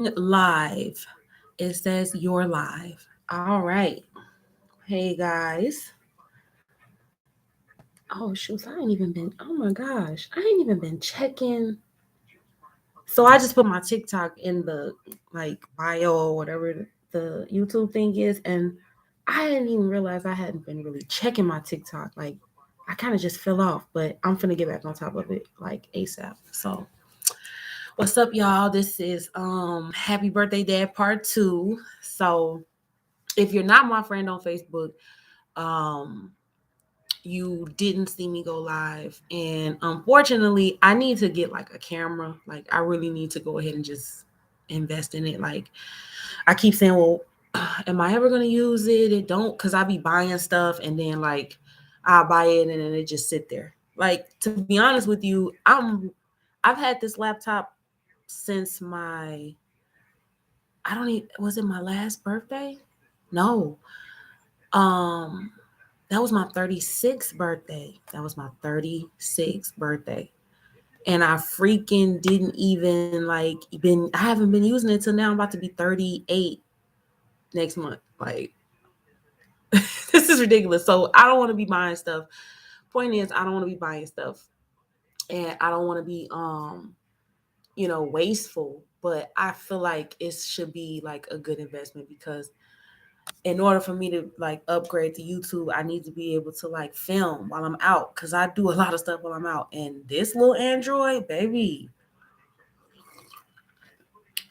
Live. It says you're live. All right. Hey guys. Oh shoot, I ain't even been. Oh my gosh, I ain't even been checking. So I just put my TikTok in the like bio or whatever the YouTube thing is, and I didn't even realize I hadn't been really checking my TikTok. Like I kind of just fell off, but I'm finna get back on top of it like ASAP. So what's up, y'all? This is Happy Birthday Dad Part 2. So if you're not my friend on Facebook, um you didn't see me go live, and unfortunately I need to get like a camera. Like I really need to go ahead and just invest in it. Like I keep saying, well, am I ever going to use it? It don't, because I be buying stuff and then like I'll buy it and then it just sit there. Like to be honest with you, I've had this laptop since my, I don't even, was it my last birthday? No. Um, that was my 36th birthday. That was my 36th birthday. And I freaking didn't even like I haven't been using it till now. I'm about to be 38 next month. Like this is ridiculous. So I don't want to be buying stuff. Point is, I don't want to be buying stuff. And I don't want to be wasteful. But I feel like it should be like a good investment because in order for me to like upgrade to YouTube, I need to be able to like film while I'm out because I do a lot of stuff while I'm out. And this little Android, baby,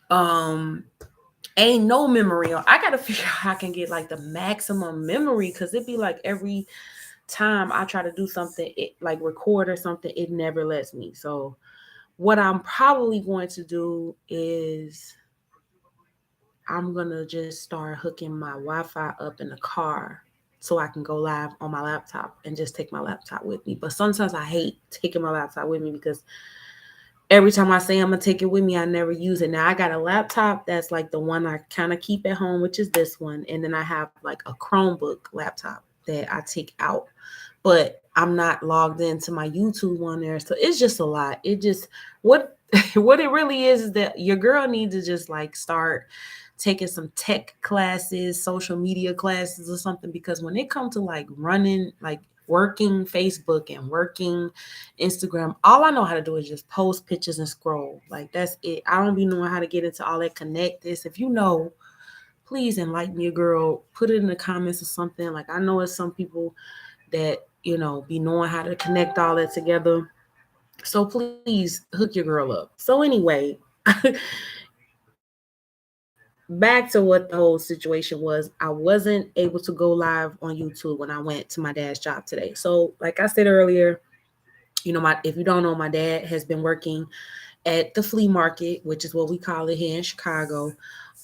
um, ain't no memory. I gotta figure out how I can get like the maximum memory because it'd be like every time I try to do something, it like record or something, it never lets me. So what I'm probably going to do is I'm gonna just start hooking my Wi-Fi up in the car so I can go live on my laptop and just take my laptop with me. But sometimes I hate taking my laptop with me because every time I say I'm gonna take it with me, I never use it. Now I got a laptop that's like the one I kind of keep at home, which is this one, and then I have like a Chromebook laptop that I take out, but I'm not logged into my YouTube one there, so it's just a lot. It just what what it really is that your girl needs to just like start taking some tech classes, social media classes or something because when it comes to like running like working Facebook and working Instagram, all I know how to do is just post pictures and scroll. Like that's it. I don't be knowing how to get into all that connect this. If you know, please enlighten me, girl. Put it in the comments or something. Like I know it's some people that, be knowing how to connect all that together. So please hook your girl up. So anyway, back to what the whole situation was. I wasn't able to go live on YouTube when I went to my dad's job today. So like I said earlier, my if you don't know, my dad has been working at the flea market, which is what we call it here in Chicago.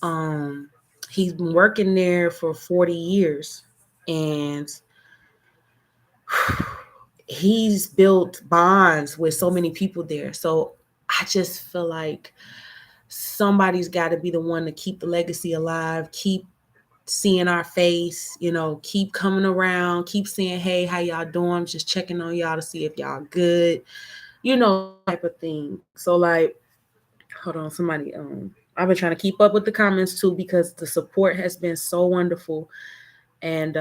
Um, he's been working there for 40 years and he's built bonds with so many people there. So I just feel like somebody's got to be the one to keep the legacy alive, keep seeing our face, keep coming around, keep saying, hey, how y'all doing? I'm just checking on y'all to see if y'all good, type of thing. So like, hold on, somebody I've been trying to keep up with the comments too because the support has been so wonderful. And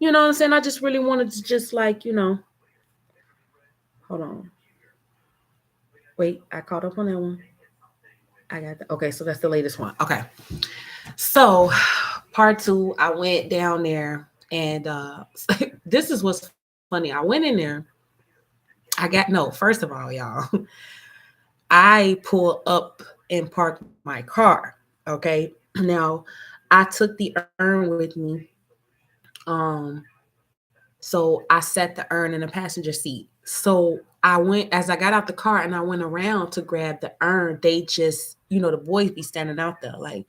you know what I'm saying? I just really wanted to just like, hold on. Wait, I caught up on that one. I got okay, so that's the latest one. Okay. So part two, I went down there and this is what's funny. I went in there. I got no, first of all, y'all, I pull up and park my car. Okay. Now I took the urn with me. Um, so I set the urn in the passenger seat. So I went as I got out the car and I went around to grab the urn. They just, the boys be standing out there like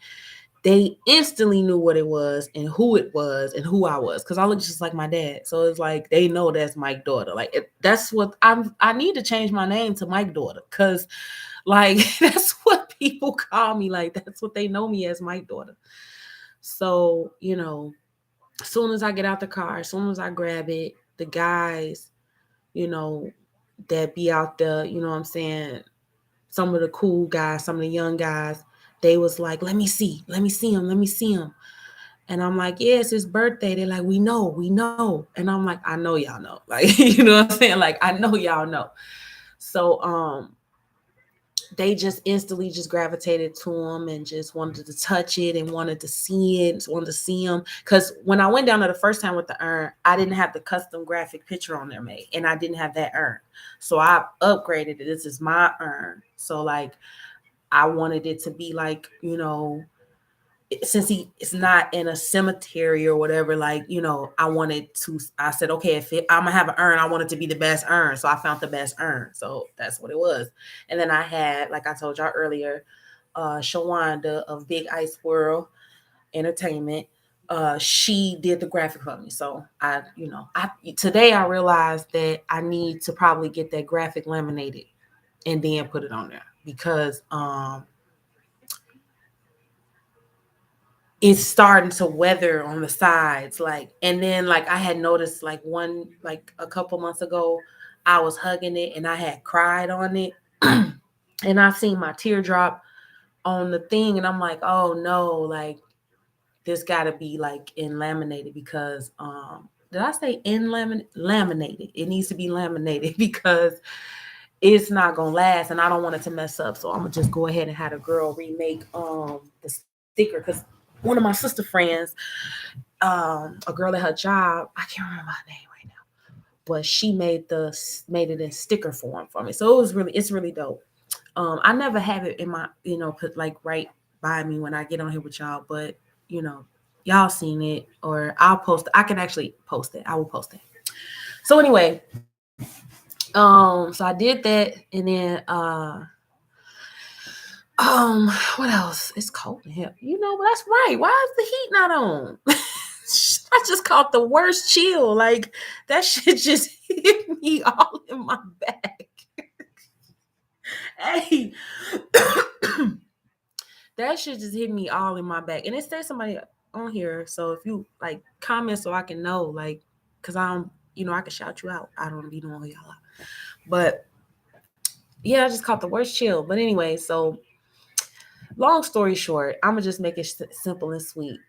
they instantly knew what it was and who I was because I look just like my dad. So it's like they know that's Mike's daughter. Like that's what I need to change my name to Mike's daughter because like that's what people call me. Like that's what they know me as, Mike's daughter. So as soon as I get out the car, as soon as I grab it, the guys, you know, that be out there, you know what I'm saying, some of the cool guys, some of the young guys, they was like, let me see him, let me see him. And I'm like, yeah, it's his birthday. They're like, we know. And I'm like, I know y'all know. Like, you know what I'm saying? Like, I know y'all know. So they just instantly just gravitated to him and just wanted to touch it and wanted to see it, wanted to see him. Because when I went down there the first time with the urn, I didn't have the custom graphic picture on there made, and I didn't have that urn. So I upgraded it. This is my urn. So like I wanted it to be like, you know, since he is not in a cemetery or whatever, like, you know, I said, okay, I'm gonna have an urn, I want it to be the best urn. So I found the best urn. So that's what it was. And then I had, like I told y'all earlier, Shawanda of Big Ice World Entertainment. She did the graphic for me. So today I realized that I need to probably get that graphic laminated and then put it on there because it's starting to weather on the sides, like, and then like I had noticed like a couple months ago I was hugging it and I had cried on it and I seen my teardrop on the thing and I'm like, oh no, like this got to be like in laminated because did I say in laminated? It needs to be laminated because it's not gonna last and I don't want it to mess up. So I'm gonna just go ahead and have a girl remake the sticker because one of my sister friends, a girl at her job, I can't remember her name right now, but she made it in sticker form for me. So it's really dope. I never have it in my, put like right by me when I get on here with y'all, but you know, y'all seen it or I'll post it. I can actually post it. I will post it. So anyway, so I did that and then what else? It's cold in here. You know, that's right. Why is the heat not on? I just caught the worst chill. Like that shit just hit me all in my back. Hey, that shit just hit me all in my back. And it says somebody on here. So if you like comment so I can know, like, cause I can shout you out. I don't want to be doing all y'all out. But yeah, I just caught the worst chill. But anyway, so long story short, I'm gonna just make it simple and sweet.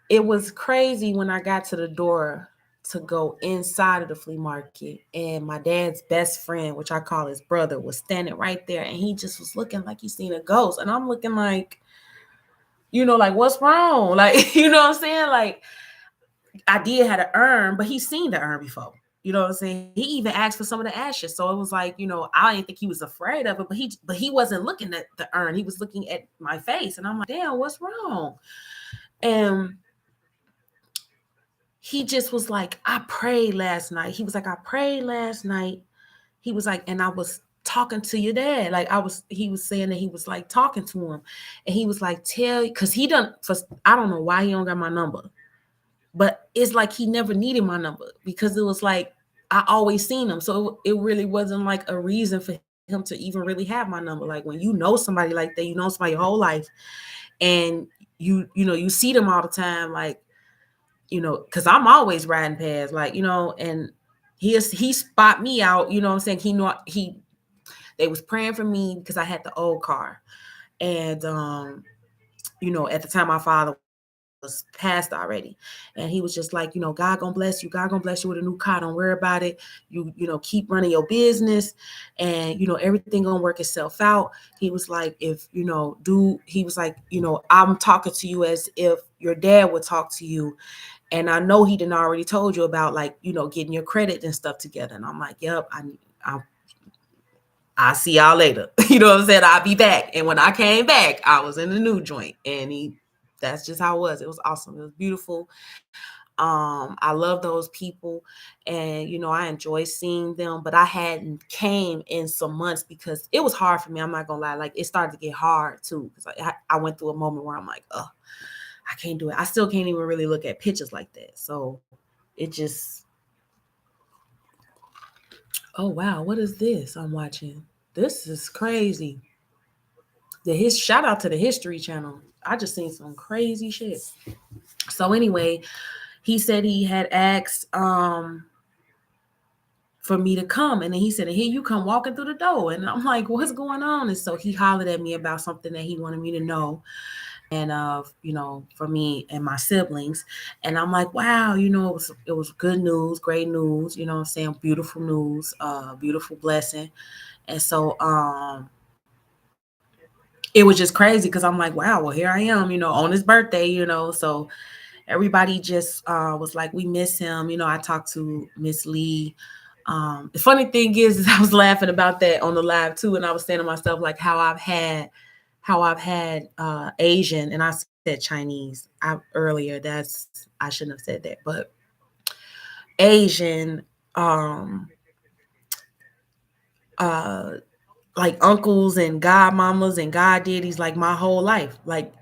It was crazy when I got to the door to go inside of the flea market and my dad's best friend, which I call his brother, was standing right there and he just was looking like he seen a ghost. And I'm looking like, like what's wrong? Like, you know what I'm saying? Like I did have an urn, but he's seen the urn before. You know what I'm saying? He even asked for some of the ashes. So it was like, I didn't think he was afraid of it, but he wasn't looking at the urn. He was looking at my face. And I'm like, damn, what's wrong? And he just was like, I prayed last night. He was like, I prayed last night. He was like, and I was talking to your dad. Like he was saying that he was like talking to him. And he was like, because I don't know why he don't got my number. But it's like he never needed my number because it was like, I always seen him. So it really wasn't like a reason for him to even really have my number. Like when you know somebody like that, you know somebody your whole life and you see them all the time, like, because I'm always riding past, like, and he spot me out, you know what I'm saying? They was praying for me because I had the old car. And, at the time my father was passed already. And he was just like, God gonna bless you. God gonna bless you with a new car. Don't worry about it. Keep running your business and, everything gonna work itself out. He was like, he was like, I'm talking to you as if your dad would talk to you. And I know he didn't already told you about like, getting your credit and stuff together. And I'm like, yep, I'll see y'all later. You know what I'm saying? I'll be back. And when I came back, I was in the new joint. And that's just how it was. It was awesome. It was beautiful. I love those people. And, I enjoy seeing them. But I hadn't came in some months because it was hard for me. I'm not going to lie. Like, it started to get hard, too. Because I went through a moment where I'm like, oh, I can't do it. I still can't even really look at pictures like that. So it just, oh wow, what is this I'm watching? This is crazy. Shout out to the History Channel. I just seen some crazy shit. So anyway, he said he had asked for me to come. And then he said, and here you come walking through the door. And I'm like, what's going on? And so he hollered at me about something that he wanted me to know. And for me and my siblings. And I'm like, wow, it was good news, great news, I'm saying, beautiful news, beautiful blessing. And so it was just crazy because I'm like, wow, well, here I am, on his birthday, so everybody just was like, we miss him. I talked to Miss Lee. The funny thing is I was laughing about that on the live too, and I was saying to myself, like, how I've had Asian, and I said Chinese earlier. I shouldn't have said that, but Asian, um, uh, like uncles and godmamas and goddaddies, like my whole life. Like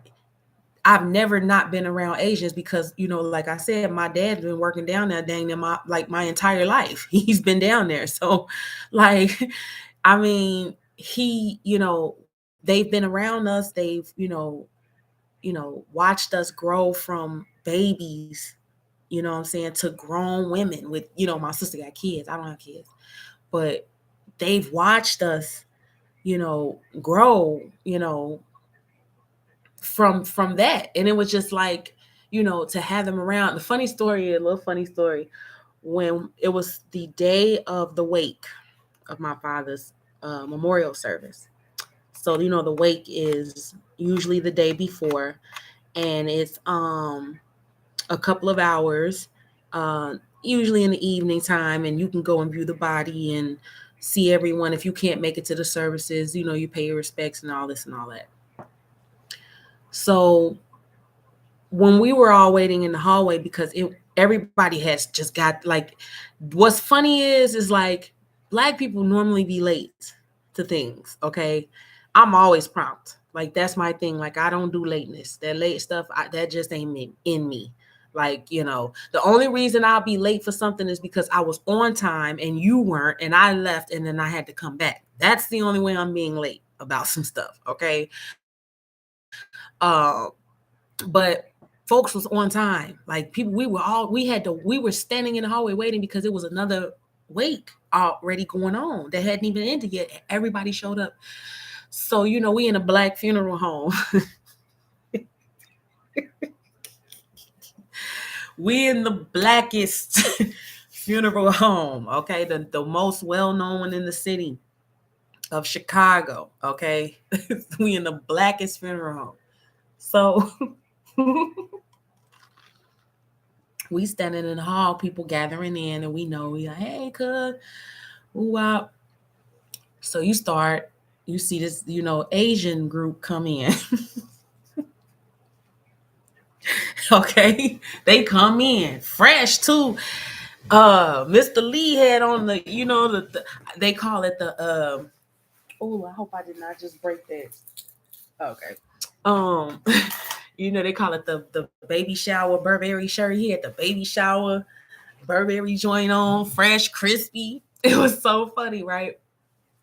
I've never not been around Asians because, like I said, my dad's been working down there dang near my entire life. He's been down there. So like, I mean, they've been around us. They've, watched us grow from babies, what I'm saying, to grown women with, my sister got kids. I don't have kids, but they've watched us, grow, from that. And it was just like, to have them around. The funny story, a little funny story, when it was the day of the wake of my father's memorial service. So, the wake is usually the day before, and it's a couple of hours, usually in the evening time, and you can go and view the body and see everyone. If you can't make it to the services, you pay your respects and all this and all that. So when we were all waiting in the hallway, because everybody has just got like, what's funny is like Black people normally be late to things. Okay, I'm always prompt. Like that's my thing. Like I don't do lateness. That late stuff, that just ain't in me. Like, the only reason I'll be late for something is because I was on time and you weren't, and I left and then I had to come back. That's the only way I'm being late about some stuff. Okay. But folks was on time. Like people, we were standing in the hallway waiting because it was another wake already going on that hadn't even ended yet. Everybody showed up. So, we in a Black funeral home. We in the blackest funeral home. Okay. The most well-known one in the city of Chicago. Okay. We in the blackest funeral home. So we standing in the hall, people gathering in, and we know we like, hey, cuz, ooh, out. So you see this, Asian group come in. Okay, they come in fresh too. Mr. Lee had on the, they call it the oh, I hope I did not just break that. Okay. Um, they call it the baby shower Burberry shirt. He had the baby shower Burberry joint on, fresh, crispy. It was so funny, right?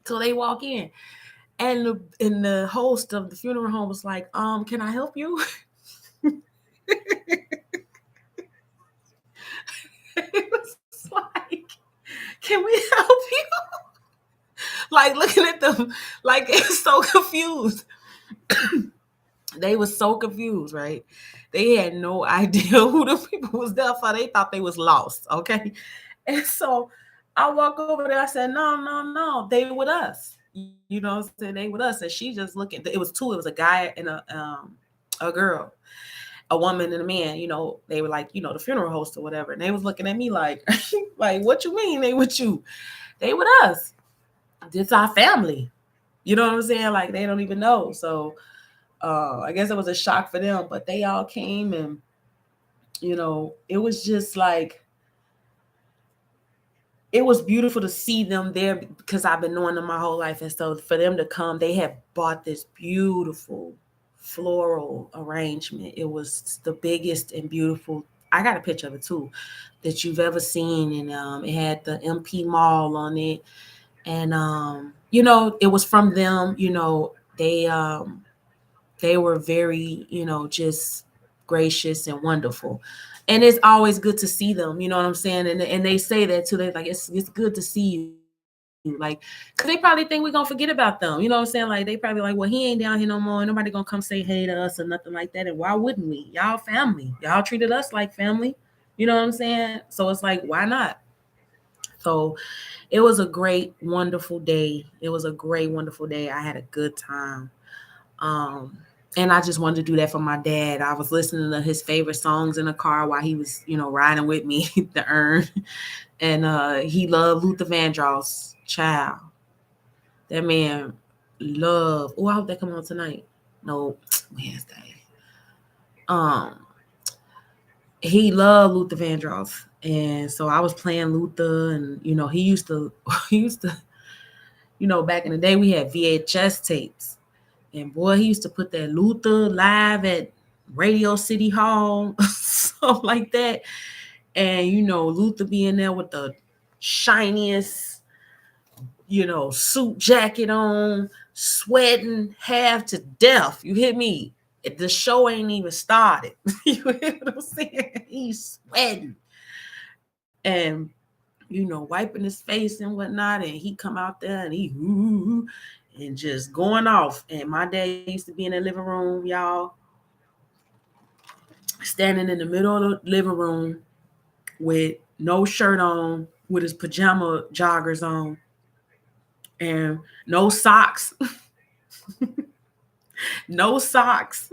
So they walk in, and the host of the funeral home was like, can I help you? It was like, can we help you? Like looking at them, like they were so confused. They were so confused, right? They had no idea who the people was there for. They thought they was lost, okay? And so I walk over there. I said, no, no, no, they with us. What I'm saying? They with us. And she just looking. It was two. It was a guy and a girl, a woman and a man. They were like, the funeral host or whatever. And they was looking at me like, like, what you mean they with you? They with us. It's our family. You know what I'm saying? Like they don't even know. So I guess it was a shock for them, but they all came, and it was just like, it was beautiful to see them there because I've been knowing them my whole life. And so for them to come, they had bought this beautiful floral arrangement. It was the biggest and beautiful. I got a picture of it too, that you've ever seen. And it had the MP Mall on it. And it was from them. They were very, just gracious, and wonderful. And it's always good to see them, you know what I'm saying? And they say that too. They're like, it's good to see you. Like, because they probably think we're gonna forget about them. You know what I'm saying? Like, they probably like, well, he ain't down here no more. Nobody gonna come say hey to us or nothing like that. And why wouldn't we? Y'all family. Y'all treated us like family. You know what I'm saying? So it's like, why not? So it was a great, wonderful day. It was a great, wonderful day. I had a good time. Um, and I just wanted to do that for my dad. I was listening to his favorite songs in the car while he was, riding with me, the urn. And he loved Luther Vandross, child. That man love. Oh, I hope they come on tonight. No, Wednesday. Um, he loved Luther Vandross. And so I was playing Luther, and he used to he used to, back in the day we had VHS tapes. And boy, he used to put that Luther live at Radio City Hall, stuff like that. And Luther being there with the shiniest, suit jacket on, sweating half to death. You hear me? The show ain't even started. You hear what I'm saying? He's sweating. And wiping his face and whatnot, and he come out there and he and just going off. And my dad used to be in the living room, y'all, standing in the middle of the living room with no shirt on, with his pajama joggers on, and no socks, no socks,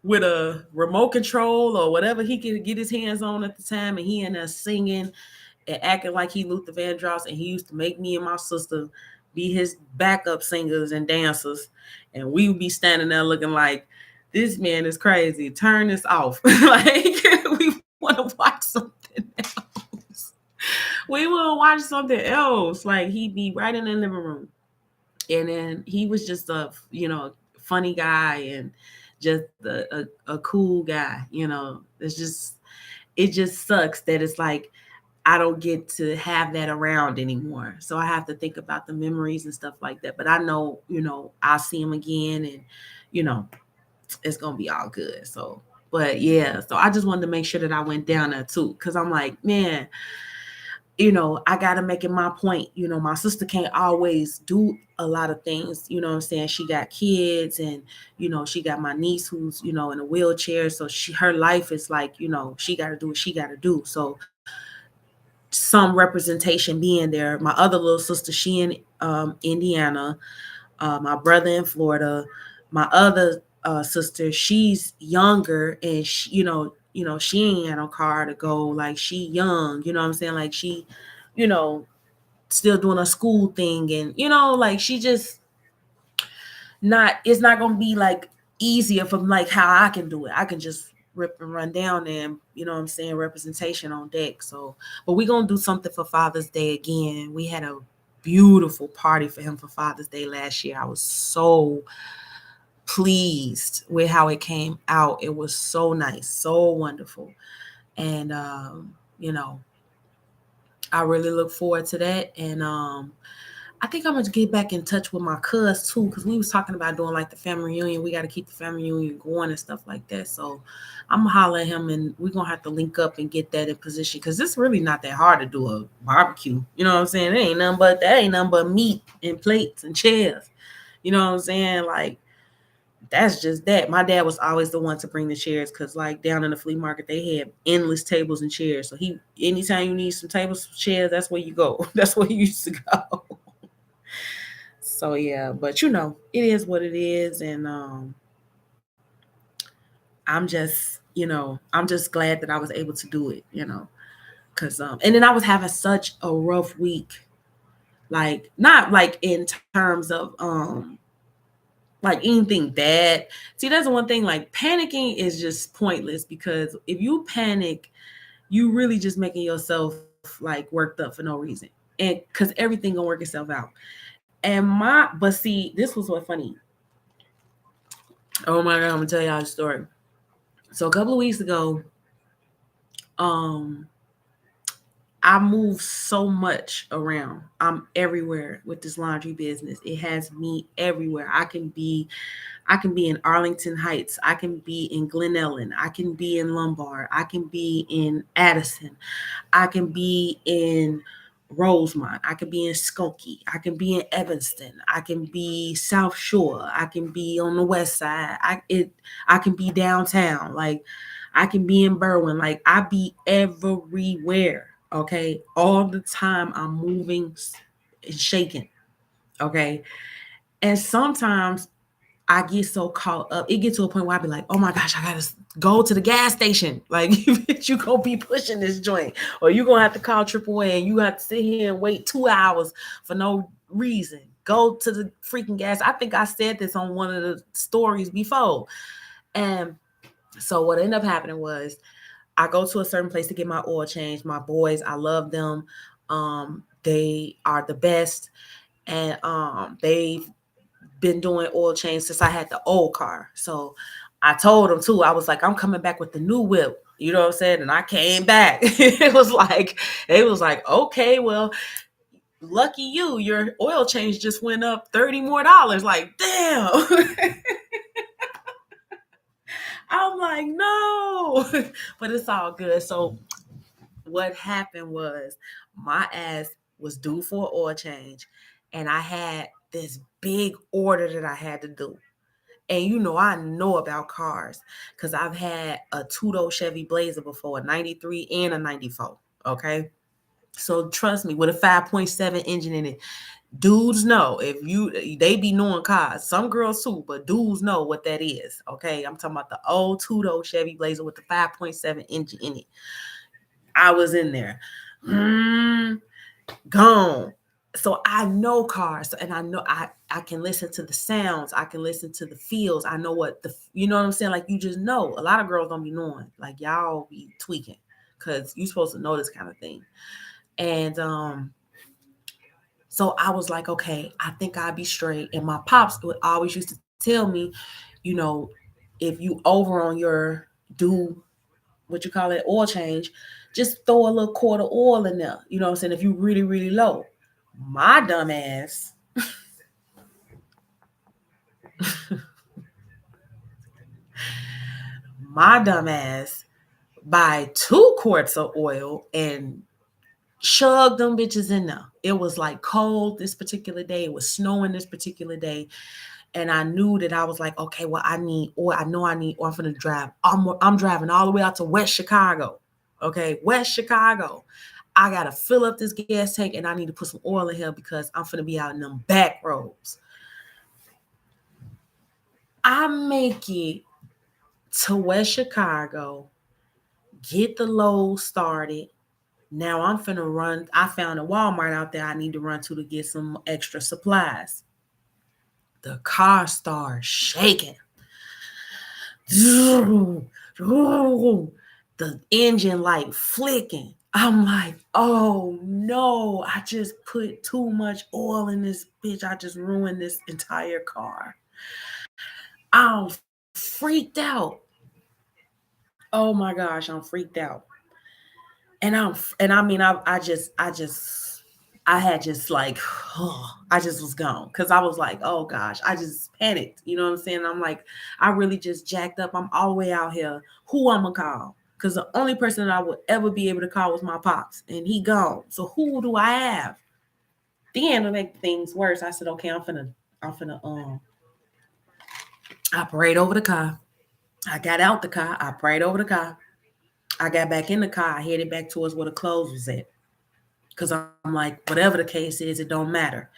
with a remote control or whatever he could get his hands on at the time, and he in there singing and acting like he Luther Vandross, and he used to make me and my sister be his backup singers and dancers, and we would be standing there looking like, this man is crazy. Turn this off. Like, we want to watch something else. We want to watch something else. Like, he'd be right in the living room, and then he was just a funny guy, and just a cool guy. It just sucks that it's like I don't get to have that around anymore. So I have to think about the memories and stuff like that. But I know, I'll see him again, and, you know, it's going to be all good. So, but yeah, so I just wanted to make sure that I went down there too. Cause I'm like, man, I got to make it my point. My sister can't always do a lot of things. You know what I'm saying? She got kids, and, she got my niece who's, in a wheelchair. So her life is like, she got to do what she got to do. So some representation being there. My other little sister, she in Indiana, my brother in Florida, my other sister, she's younger, and she, she ain't had no car to go. Like, she young, you know what I'm saying? Like, she, you know, still doing a school thing, and like, she just not. It's not gonna be like easier from like how I can do it. I can just rip and run down there, and you know what I'm saying, representation on deck. So, but we gonna do something for Father's Day again. We had a beautiful party for him for Father's Day last year. I was so pleased with how it came out. It was so nice, so wonderful. And I really look forward to that. And I think I'm gonna get back in touch with my cuz too, because we was talking about doing like the family reunion. We got to keep the family reunion going and stuff like that. So I'm gonna holler at him, and we're gonna have to link up and get that in position, because it's really not that hard to do a barbecue. You know what I'm saying? That ain't nothing but meat and plates and chairs. You know what I'm saying? Like, that's just that. My dad was always the one to bring the chairs, because like down in the flea market they had endless tables and chairs. So anytime you need some tables, chairs, that's where you go. That's where you used to go. So yeah, but it is what it is. And I'm just glad that I was able to do it, because and then I was having such a rough week. Like, not like in terms of like anything bad. See, that's the one thing, like, panicking is just pointless, because if you panic, you really just making yourself like worked up for no reason. And because everything gonna work itself out. But see, this was what funny. Oh my God, I'm gonna tell y'all a story. So a couple of weeks ago, um, I move so much around. I'm everywhere with this laundry business. It has me everywhere. I can be in Arlington Heights. I can be in Glen Ellen. I can be in Lombard. I can be in Addison. I can be in Rosemont. I can be in Skokie. I can be in Evanston. I can be South Shore. I can be on the west side. I can be downtown. Like I can be in Berwyn. Like I be everywhere. Okay. All the time I'm moving and shaking. Okay. And sometimes I get so caught up. It gets to a point where I be like, oh my gosh, I gotta go to the gas station. Like you gonna be pushing this joint, or you gonna have to call AAA and you have to sit here and wait 2 hours for no reason. Go to the freaking gas. I think I said this on one of the stories before. And so what ended up happening was I go to a certain place to get my oil change. My boys, I love them. They are the best. And they've been doing oil change since I had the old car. So I told them too, I was like, I'm coming back with the new whip. You know what I'm saying? And I came back. It was like, okay, well, lucky you, your oil change just went up $30 more. Like, damn. I'm like, no. But it's all good. So what happened was my ass was due for an oil change, and I had this big order that I had to do. And I know about cars because I've had a two-door Chevy Blazer before, a 93 and a 94. Okay. So trust me, with a 5.7 engine in it, dudes know they be knowing cars. Some girls too, but dudes know what that is. Okay. I'm talking about the old two-door Chevy Blazer with the 5.7 engine in it. I was in there. Gone. So I know cars, and I know I can listen to the sounds. I can listen to the feels. I know you know what I'm saying? Like you just know. A lot of girls don't be knowing. Like y'all be tweaking because you're supposed to know this kind of thing. And so I was like, okay, I think I'd be straight. And my pops would always used to tell me, you know, if you over on your do what you call it, oil change, just throw a little quart of oil in there. You know what I'm saying? If you really, really low. My dumb ass. My dumb ass buy 2 quarts of oil and chug them bitches in there. It was like cold this particular day. It was snowing this particular day. And I knew that I was like, okay, well, I need oil. I know I need oil. I'm going to drive. I'm driving all the way out to West Chicago. Okay, West Chicago. I got to fill up this gas tank and I need to put some oil in here because I'm going to be out in them back roads. I make it to West Chicago, get the load started. Now I'm finna run. I found a Walmart out there I need to run to get some extra supplies. The car starts shaking. The engine light flicking. I'm like, oh no, I just put too much oil in this bitch. I just ruined this entire car. I'm freaked out. Oh my gosh, I'm freaked out. And I mean I had just like I just was gone because I was like, oh gosh, I just panicked. You know what I'm saying? I'm like, I really just jacked up. I'm all the way out here. Who I'm gonna call? Because the only person that I would ever be able to call was my pops, and he gone. So who do I have? Then to make things worse, I said, okay, I'm finna operate over the car. I got out the car, I prayed over the car. I got back in the car, I headed back towards where the clothes was at. Because I'm like, whatever the case is, it don't matter.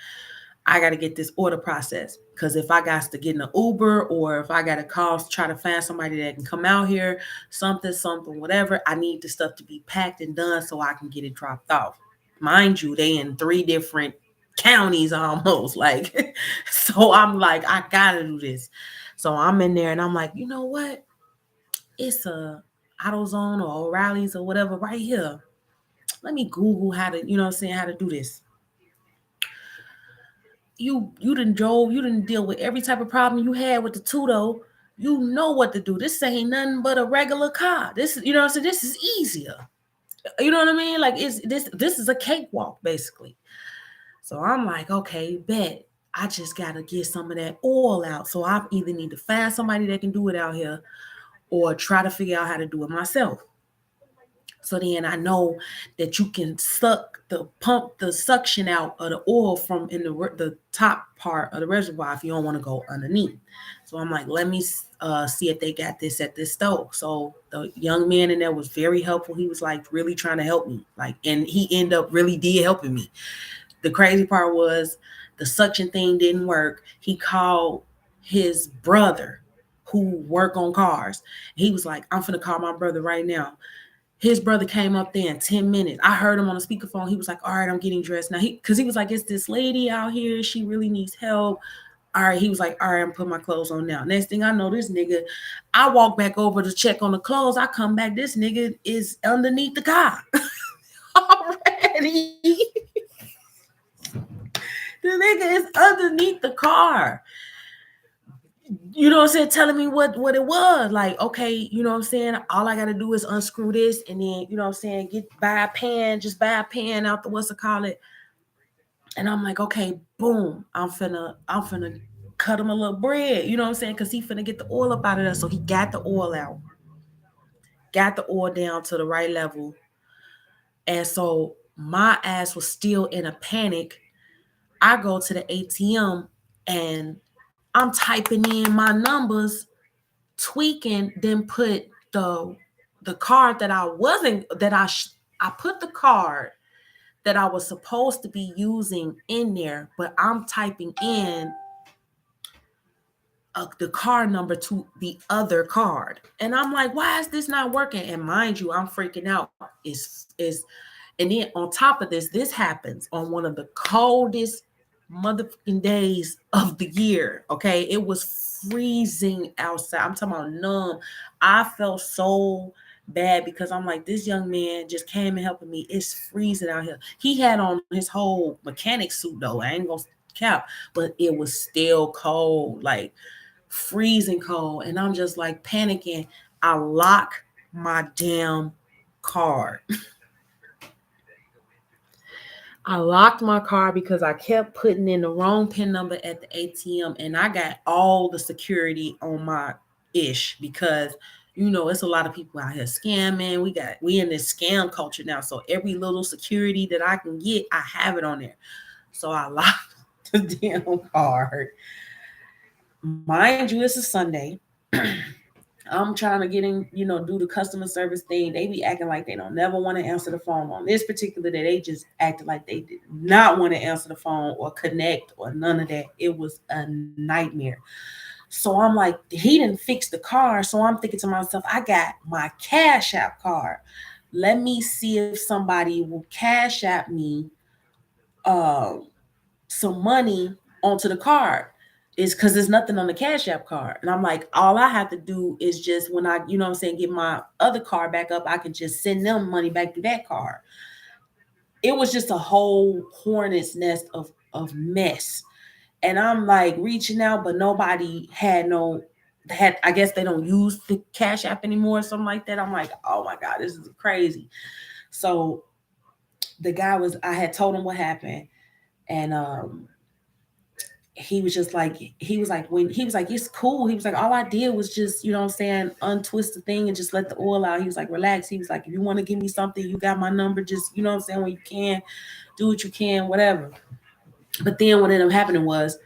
I got to get this order processed. Because if I got to get in an Uber or if I got to call, try to find somebody that can come out here, something, whatever, I need the stuff to be packed and done so I can get it dropped off. Mind you, they in 3 different counties almost. Like, so I'm like, I got to do this. So I'm in there and I'm like, you know what? It's a AutoZone or O'Reilly's or whatever right here. Let me Google how to, you know what I'm saying, how to do this. You didn't drove, you didn't deal with every type of problem you had with the two-door. You know what to do. This ain't nothing but a regular car. This is, you know what I'm saying, this is easier. You know what I mean? Like, it's this is a cakewalk, basically. So I'm like, okay, bet. I just gotta get some of that oil out. So I either need to find somebody that can do it out here or try to figure out how to do it myself. So then I know that you can pump the suction out of the oil from in the top part of the reservoir if you don't want to go underneath. So I'm like, let me see if they got this at this stove. So the young man in there was very helpful. He was like really trying to help me, like, and he ended up really did helping me. The crazy part was the suction thing didn't work. He called his brother who work on cars. He was like, I'm finna call my brother right now. His brother came up there in 10 minutes. I heard him on the speakerphone. He was like, all right, I'm getting dressed now. Because he was like, it's this lady out here. She really needs help. All right. He was like, all right, I'm putting my clothes on now. Next thing I know, this nigga, I walk back over to check on the clothes. I come back. This nigga is underneath the car already. The nigga is underneath the car. You know what I'm saying? Telling me what it was. Like, okay, you know what I'm saying? All I gotta do is unscrew this and then, you know what I'm saying, buy a pan, just buy a pan out the what's it call it. And I'm like, okay, boom. I'm finna cut him a little bread, you know what I'm saying? Cause he finna get the oil up out of there. So he got the oil out, got the oil down to the right level. And so my ass was still in a panic. I go to the ATM and I'm typing in my numbers, tweaking, then put the card that I wasn't that I put the card that I was supposed to be using in there, but I'm typing in the card number to the other card, and I'm like, why is this not working? And mind you, I'm freaking out. Is And then on top of this, this happens on one of the coldest motherfucking days of the year. Okay. It was freezing outside. I'm talking about numb. I felt so bad because I'm like, this young man just came and helping me. It's freezing out here. He had on his whole mechanic suit though. I ain't gonna cap, but it was still cold, like freezing cold. And I'm just like panicking. I lock my damn car. I locked my car because I kept putting in the wrong PIN number at the ATM, and I got all the security on my ish because you know it's a lot of people out here scamming. We in this scam culture now, so every little security that I can get, I have it on there. So I locked the damn card. Mind you, it's a Sunday. I'm trying to get in, do the customer service thing. They be acting like they don't never want to answer the phone. On this particular day, they just acted like they did not want to answer the phone or connect or none of that. It was a nightmare. So I'm like, he didn't fix the car. So I'm thinking to myself, I got my Cash App card. Let me see if somebody will Cash App me uh, some money onto the card. Is because there's nothing on the Cash App card. And I'm like, all I have to do is just when I, you know what I'm saying, get my other card back up, I can just send them money back to that card. It was just a whole hornet's nest of mess. And I'm like reaching out, but nobody had, I guess they don't use the Cash App anymore or something like that. I'm like, oh my God, this is crazy. So I had told him what happened. And he was like, when he was like, it's cool. He was like, all I did was just, you know what I'm saying, untwist the thing and just let the oil out. He was like, relax. He was like, if you want to give me something, you got my number. Just, you know what I'm saying, when you can, do what you can, whatever. But then what ended up happening was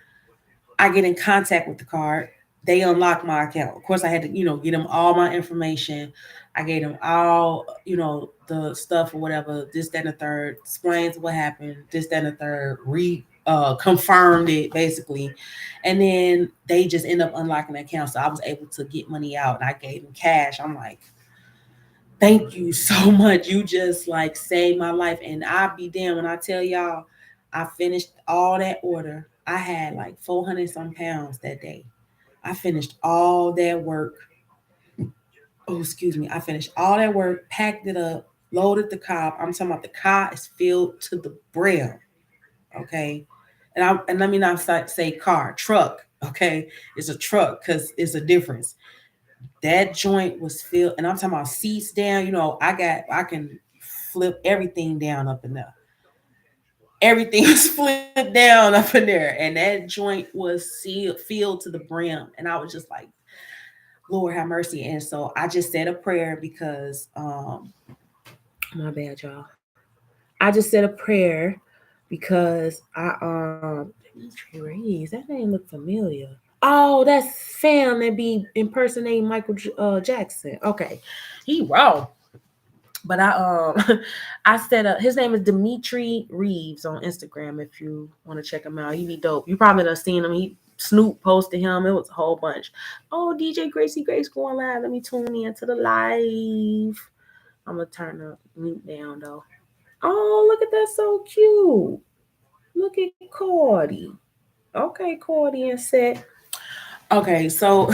I get in contact with the card. They unlock my account. Of course, I had to, get them all my information. I gave them all, the stuff or whatever, this, that, and the third, explains what happened, this, that, and the third, confirmed it basically. And then they just end up unlocking the account. So I was able to get money out and I gave them cash. I'm like, thank you so much. You just like saved my life. And I'll be damned when I tell y'all, I finished all that order. I had like 400 some pounds that day. I finished all that work. Oh, excuse me. I finished all that work, packed it up, loaded the car. I'm talking about the car is filled to the brim. Okay. And let me not say car, truck. Okay. It's a truck because it's a difference. That joint was filled, and I'm talking about seats down. I can flip everything down up in there. Everything was flipped down up in there, and that joint was filled to the brim. And I was just like, Lord have mercy. And so I just said a prayer because my bad, y'all. I just said a prayer because Dimitri Reeves, that name look familiar. Oh, that's fam that be impersonating Michael Jackson. Okay, he wrong. But I set up. His name is Dimitri Reeves on Instagram. If you want to check him out, he be dope. You probably done seen him. He Snoop posted him. It was a whole bunch. Oh, DJ Gracie Grace going live. Let me tune in to the live. I'm gonna turn the mute down though. Oh, look at that, so cute. Look at Cordy. Okay, Cordy and set. Okay, so,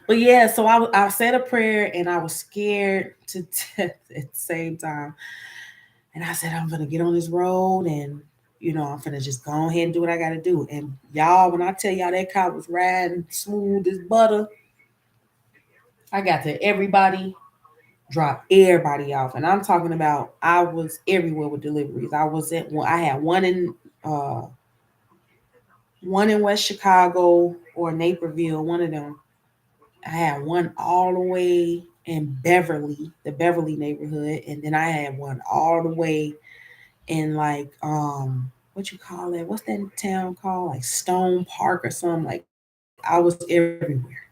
but yeah, so I said a prayer and I was scared to death at the same time. And I said, I'm gonna get on this road and I'm gonna just go ahead and do what I gotta do. And y'all, when I tell y'all that car was riding smooth as butter, I got to everybody, drop everybody off. And I'm talking about I was everywhere with deliveries. I had uh one in West Chicago or Naperville, one of them. I had one all the way in Beverly, the Beverly neighborhood, and then I had one all the way in like what you call it? What's that town called? Like Stone Park or something. Like I was everywhere.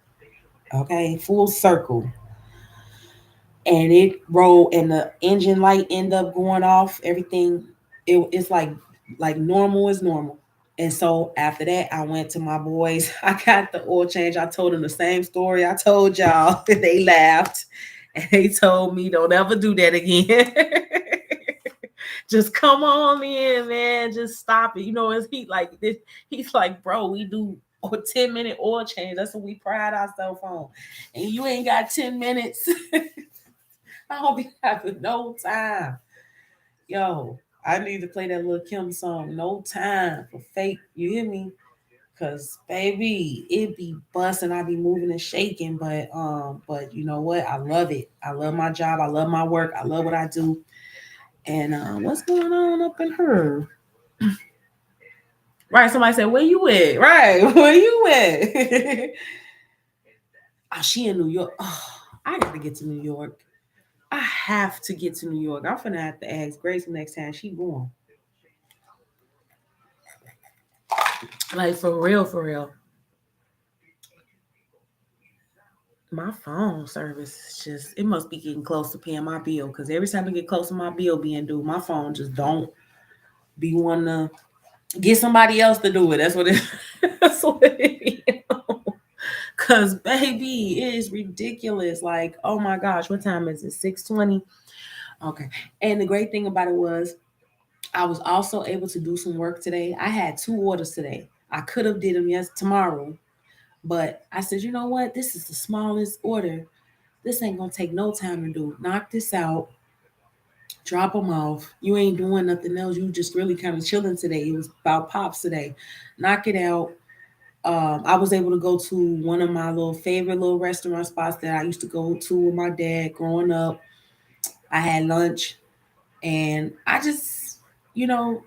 Okay, full circle. And it rolled and the engine light ended up going off. Everything it's like normal is normal. And so after that, I went to my boys. I got the oil change. I told them the same story I told y'all. They laughed and they told me, don't ever do that again. Just come on in, man. Just stop it. It's he like this. He's like, bro, we do a 10-minute oil change. That's what we pride ourselves on. And you ain't got 10 minutes. I don't be having no time. Yo, I need to play that little Kim song, No Time for Fake. You hear me? Cause baby, it be busting. I be moving and shaking, but you know what? I love it. I love my job. I love my work. I love what I do. And what's going on up in her? Right, somebody said, "Where you at?" Right, where you at? Oh, she in New York. Oh, I gotta get to New York. I have to get to New York. I'm gonna have to ask Grace next time she going. Like for real, for real. My phone service is just it must be getting close to paying my bill because every time I get close to my bill being due, my phone just don't be wanting to get somebody else to do it. That's what it that's what it is. Cause baby, it is ridiculous. Like, oh my gosh, what time is it? 6:20. Okay. And the great thing about it was I was also able to do some work today. I had 2 orders today. I could have did them tomorrow, but I said, you know what? This is the smallest order. This ain't gonna take no time to do. Knock this out, drop them off. You ain't doing nothing else. You just really kind of chilling today. It was about pops today. Knock it out. I was able to go to one of my little favorite little restaurant spots that I used to go to with my dad growing up. I had lunch and I just, you know,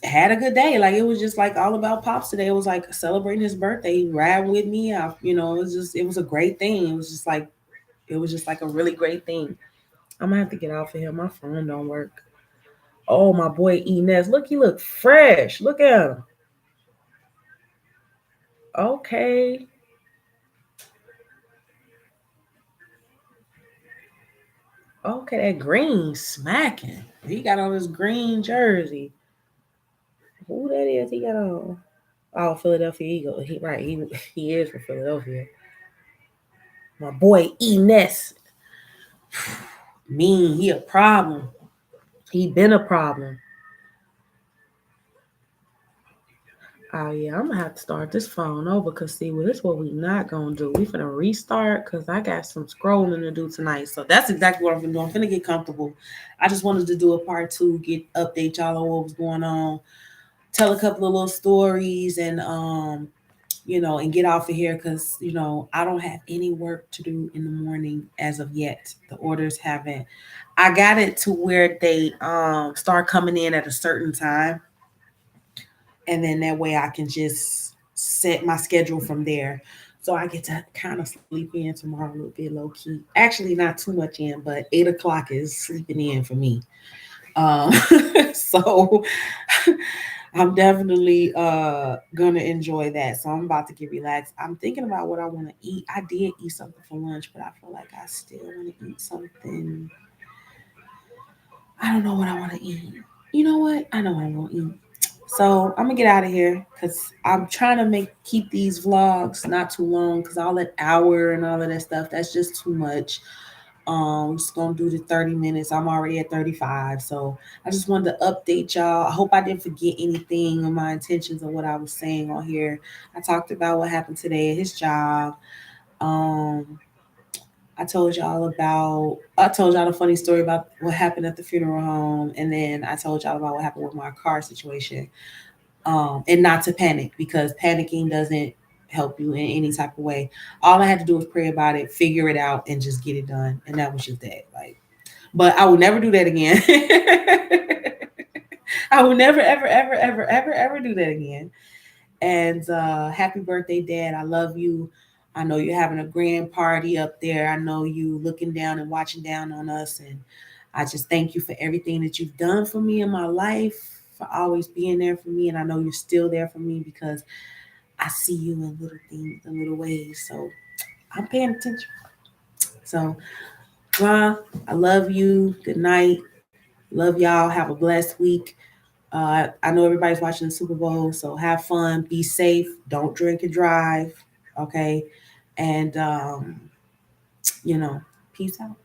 had a good day. Like it was just like all about pops today. It was like celebrating his birthday, riding with me. It was a great thing. It was just like a really great thing. I'm gonna have to get off of here. My phone don't work. Oh, my boy Inez. Look, he look fresh. Look at him. Okay. Okay, that green smacking. He got on his green jersey. Who that is? He got on. Oh, Philadelphia Eagle. He right. He is for Philadelphia. My boy Inez. Mean. He a problem. He been a problem. Oh yeah, I'm gonna have to start this phone over because see, well, this is what we not gonna do. We finna restart because I got some scrolling to do tonight. So that's exactly what I'm gonna do. I'm finna get comfortable. I just wanted to do a part two, get update y'all on what was going on, tell a couple of little stories, and and get off of here because, I don't have any work to do in the morning as of yet. The orders haven't. I got it to where they start coming in at a certain time, and then that way I can just set my schedule from there. So I get to kind of sleep in tomorrow a little bit low key. Actually, not too much in, but 8 o'clock is sleeping in for me. Um, so I'm definitely gonna enjoy that. So I'm about to get relaxed. I'm thinking about what I want to eat. I did eat something for lunch, but I feel like I still want to eat something. I don't know what I want to eat. You know what? I know what I want to eat. So I'm gonna get out of here because I'm trying to keep these vlogs not too long because all that hour and all of that stuff, that's just too much. Just gonna do the 30 minutes. I'm already at 35. So I just wanted to update y'all. I hope I didn't forget anything of my intentions of what I was saying on here. I talked about what happened today at his job. Um, I told y'all the funny story about what happened at the funeral home, and then I told y'all about what happened with my car situation. And not to panic because panicking doesn't help you in any type of way. All I had to do was pray about it, figure it out, and just get it done. And that was just that. Like, but I will never do that again. I will never, ever, ever, ever, ever, ever do that again. And happy birthday, Dad. I love you. I know you're having a grand party up there. I know you looking down and watching down on us. And I just thank you for everything that you've done for me in my life, for always being there for me. And I know you're still there for me because I see you in little things, in little ways. So I'm paying attention. So, Ma, I love you. Good night. Love y'all. Have a blessed week. I know everybody's watching the Super Bowl, so have fun, be safe, don't drink and drive, okay? And, peace out.